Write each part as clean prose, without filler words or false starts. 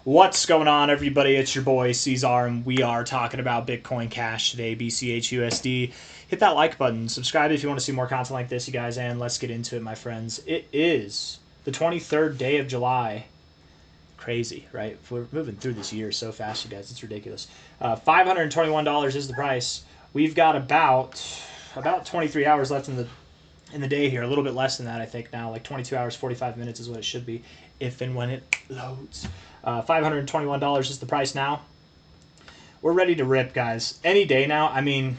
What's going on, everybody? It's your boy C-Zar, and we are talking about Bitcoin Cash today, BCH USD. Hit that like button, subscribe if you want to see more content like this, you guys, and let's get into it, my friends. It is the 23rd day of July. Crazy, right? We're moving through this year so fast, you guys. It's ridiculous. $521 is the price. We've got about 23 hours left in the day here. A little bit less than that, I think now. Like 22 hours, 45 minutes is what it should be, if and when it loads. $521 is the price now. We're ready to rip, guys. Any day now. I mean,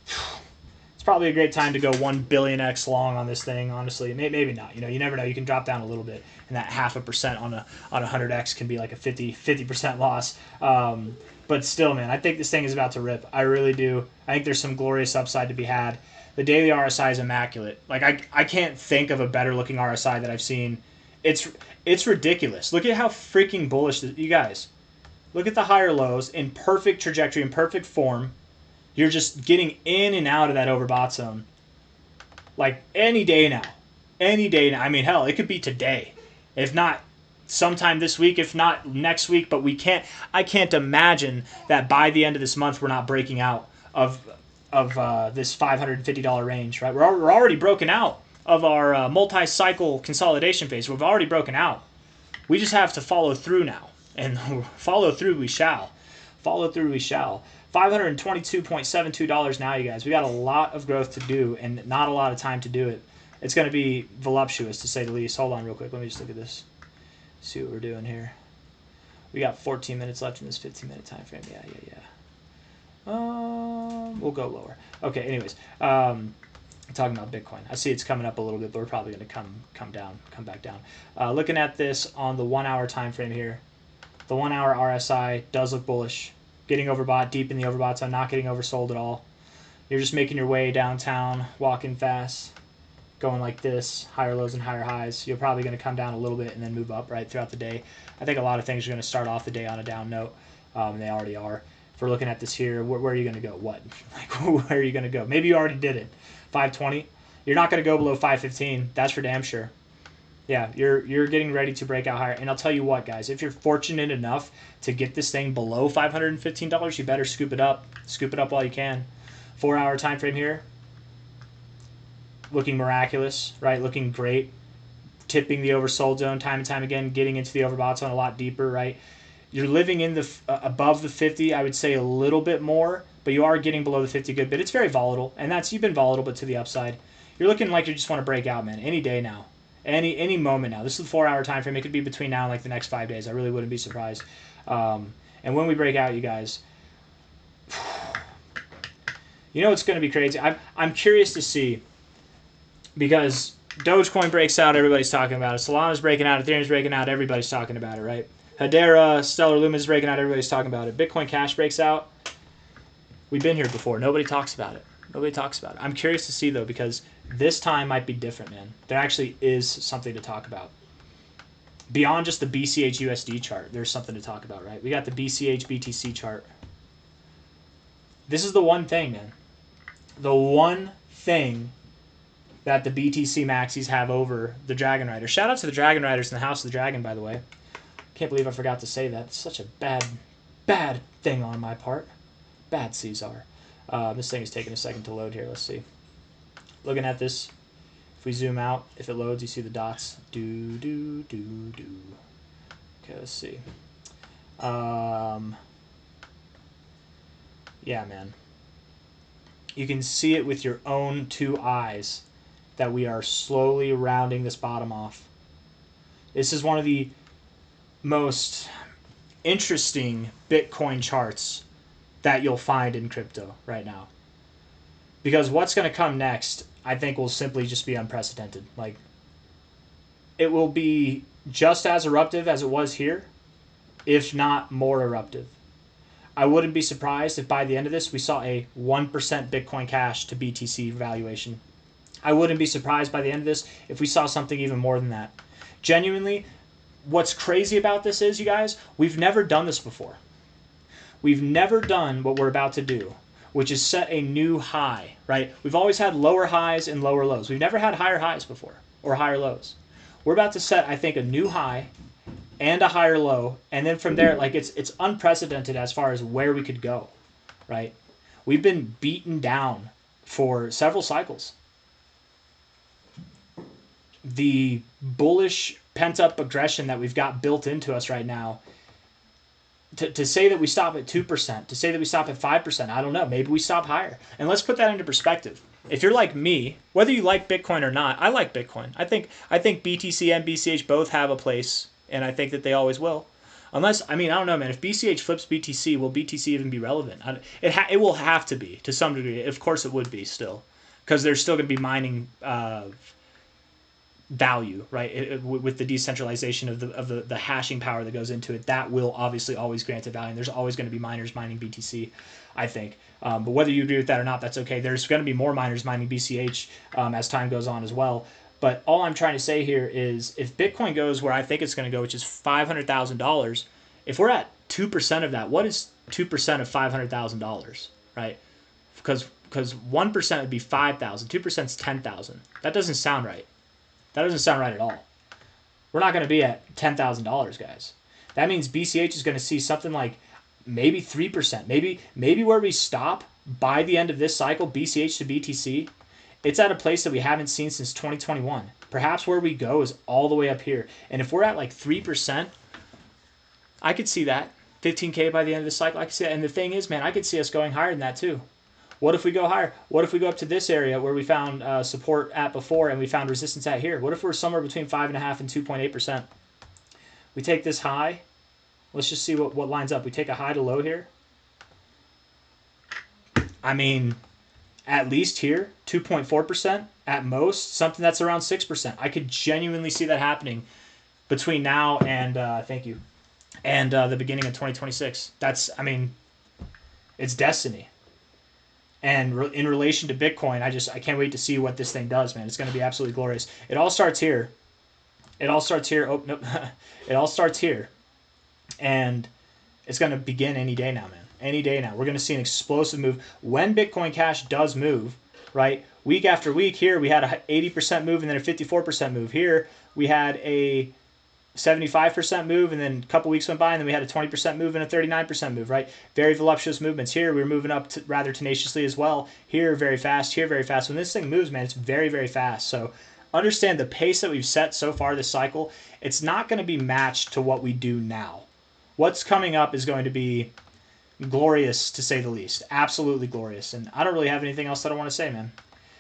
it's probably a great time to go 1 billion X long on this thing, honestly. Maybe not. You know, you never know. You can drop down a little bit, and that 0.5% on a 100X can be like a 50% loss. But still, man, I think this thing is about to rip. I really do. I think there's some glorious upside to be had. The daily RSI is immaculate. Like, I can't think of a better looking RSI that I've seen. It's ridiculous. Look at how freaking bullish you guys. Look at the higher lows in perfect trajectory, in perfect form. You're just getting in and out of that overbought zone. Like any day now. Any day now. I mean, hell, it could be today. If not sometime this week, if not next week, but I can't imagine that by the end of this month we're not breaking out of this $550 range, right? We're already broken out of our multi-cycle consolidation phase. We've already broken out. We just have to follow through now. And follow through we shall. Follow through we shall. $522.72 now, you guys. We got a lot of growth to do and not a lot of time to do it. It's going to be voluptuous, to say the least. Hold on real quick. Let me just look at this. See what we're doing here. We got 14 minutes left in this 15-minute time frame. Yeah. We'll go lower. Okay, anyways. Talking about Bitcoin. I see it's coming up a little bit, but we're probably going to come back down. Looking at this on the 1 hour time frame here. The 1 hour RSI does look bullish. Getting overbought, deep in the overbought zone, not getting oversold at all. You're just making your way downtown, walking fast, going like this, higher lows and higher highs. You're probably going to come down a little bit and then move up right throughout the day. I think a lot of things are going to start off the day on a down note, and they already are. If we're looking at this here, where are you going to go? What? Like, where are you going to go? Maybe you already did it. 520. You're not going to go below 515. That's for damn sure. Yeah, you're getting ready to break out higher. And I'll tell you what, guys, if you're fortunate enough to get this thing below $515, you better scoop it up. Scoop it up while you can. 4 hour time frame here. Looking miraculous, right? Looking great. Tipping the oversold zone time and time again, getting into the overbought zone a lot deeper, right? You're living in the above the 50, I would say a little bit more, but you are getting below the 50 a good bit. It's very volatile, and you've been volatile, but to the upside. You're looking like you just want to break out, man. Any day now. Any moment now. This is the 4 hour time frame. It could be between now and like the next 5 days. I really wouldn't be surprised. And when we break out, you guys, you know it's going to be crazy. I'm curious to see, because Dogecoin breaks out, everybody's talking about it. Solana's breaking out, Ethereum's breaking out, everybody's talking about it, right? Hedera, Stellar Lumen's breaking out, everybody's talking about it. Bitcoin Cash breaks out. We've been here before. Nobody talks about it. Nobody talks about it. I'm curious to see, though, because this time might be different, man. There actually is something to talk about. Beyond just the BCH USD chart, there's something to talk about, right? We got the BCH BTC chart. This is the one thing, man. The one thing that the BTC maxis have over the Dragon Riders. Shout out to the Dragon Riders in the House of the Dragon, by the way. Can't believe I forgot to say that. It's such a bad thing on my part. Bad C-Zar. This thing is taking a second to load here. Let's see. Looking at this, if we zoom out, if it loads, you see the dots. Do. Okay, let's see. Yeah, man. You can see it with your own two eyes that we are slowly rounding this bottom off. This is one of the most interesting Bitcoin charts that you'll find in crypto right now. Because what's going to come next, I think, will simply just be unprecedented. Like, it will be just as eruptive as it was here, if not more eruptive. I wouldn't be surprised if by the end of this we saw a 1% Bitcoin Cash to BTC valuation. I wouldn't be surprised by the end of this if we saw something even more than that. Genuinely, what's crazy about this is, you guys, we've never done this before. We've never done what we're about to do, which is set a new high, right? We've always had lower highs and lower lows. We've never had higher highs before or higher lows. We're about to set, I think, a new high and a higher low, and then from there, like it's unprecedented as far as where we could go, right? We've been beaten down for several cycles. The bullish pent up aggression that we've got built into us right now, to say that we stop at 2%, to say that we stop at 5%, I don't know. Maybe we stop higher. And let's put that into perspective. If you're like me, whether you like Bitcoin or not, I like Bitcoin. I think BTC and BCH both have a place, and I think that they always will. Unless, I mean, I don't know, man. If BCH flips BTC, will BTC even be relevant? It will have to be to some degree. Of course, it would be still, because there's still going to be mining value, right? With the decentralization of the hashing power that goes into it, that will obviously always grant a value. And there's always going to be miners mining BTC, I think. But whether you agree with that or not, that's okay. There's going to be more miners mining BCH as time goes on as well. But all I'm trying to say here is, if Bitcoin goes where I think it's going to go, which is $500,000, if we're at 2% of that, what is 2% of $500,000, right? Because 1% would be 5,000, 2% is 10,000. That doesn't sound right. That doesn't sound right at all. We're not going to be at $10,000, guys. That means BCH is going to see something like maybe 3%. Maybe where we stop by the end of this cycle, BCH to BTC, it's at a place that we haven't seen since 2021. Perhaps where we go is all the way up here. And if we're at like 3%, I could see that. 15K by the end of the cycle, I could see that. And the thing is, man, I could see us going higher than that too. What if we go higher? What if we go up to this area where we found support at before and we found resistance at here? What if we're somewhere between 5.5% and 2.8%? We take this high. Let's just see what lines up. We take a high to low here. I mean, at least here, 2.4%. At most, something that's around 6%. I could genuinely see that happening between now and, thank you, and the beginning of 2026. That's, I mean, it's destiny. And in relation to Bitcoin, I can't wait to see what this thing does, man. It's going to be absolutely glorious. It all starts here. It all starts here. Oh, nope. It all starts here. And it's going to begin any day now, man. Any day now. We're going to see an explosive move. When Bitcoin Cash does move, right, week after week, here we had a 80% move and then a 54% move. Here we had a 75% move, and then a couple weeks went by, and then we had a 20% move and a 39% move, right? Very voluptuous movements. Here, we were moving up rather tenaciously as well. Here, very fast. Here, very fast. When this thing moves, man, it's very, very fast. So understand the pace that we've set so far this cycle, it's not going to be matched to what we do now. What's coming up is going to be glorious, to say the least. Absolutely glorious. And I don't really have anything else that I want to say, man.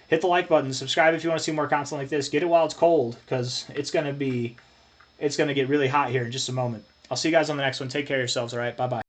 Hit the like button. Subscribe if you want to see more content like this. Get it while it's cold, because it's going to get really hot here in just a moment. I'll see you guys on the next one. Take care of yourselves, all right? Bye-bye.